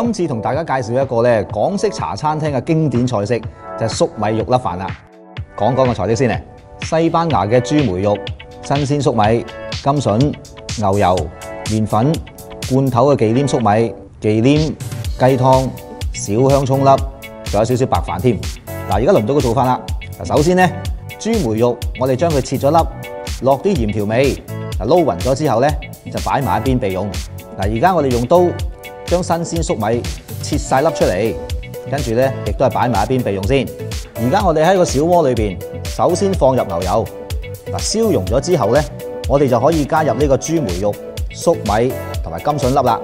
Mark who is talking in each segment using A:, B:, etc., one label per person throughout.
A: 今次同大家介紹一個咧港式茶餐廳嘅經典菜式，就係粟米肉粒飯啦。講個菜式先嚟，西班牙嘅豬梅肉、新鮮粟米、甘筍、牛油、麵粉、罐頭嘅忌廉粟米、忌廉、雞湯、小香葱粒，仲有少少白飯添。嗱，而家輪到個做法啦。首先咧，豬梅肉我哋將佢切咗粒，落啲鹽調味，撈勻咗之後咧就擺埋一邊備用。嗱，而家我哋用刀將新鮮粟米切晒粒出嚟，跟住咧亦都係擺埋一邊備用先。而家我哋喺個小鍋裏邊，首先放入牛油，燒溶咗之後咧，我哋就可以加入呢個豬梅肉、粟米同埋甘筍粒啦。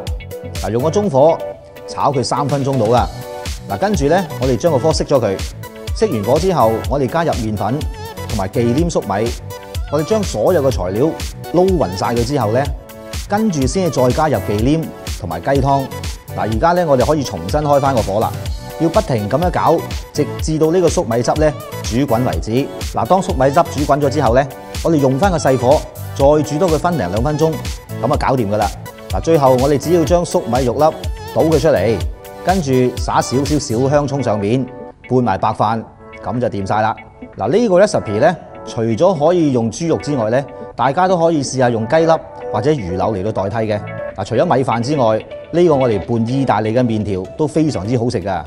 A: 用個中火炒佢3分鐘到啦。跟住咧，我哋將個火熄咗佢，熄完火之後，我哋加入麵粉同埋忌廉粟米，我哋將所有嘅材料撈勻晒佢之後咧，跟住先至再加入忌廉同埋雞湯。而家咧我哋可以重新開翻個火啦，要不停咁樣搞，直至到呢個粟米汁咧煮滾為止。當粟米汁煮滾咗之後咧，我哋用翻個細火，再煮多佢分零2分鐘，咁啊搞掂噶啦。最後我哋只要將粟米肉粒倒佢出嚟，跟住撒少少小香葱上面，拌埋白飯，咁就掂晒啦。呢個 recipe 咧，除咗可以用豬肉之外咧，大家都可以試下用雞粒或者魚柳嚟到代替嘅。除咗米飯之外，呢個我哋拌意大利嘅麵條都非常之好食噶。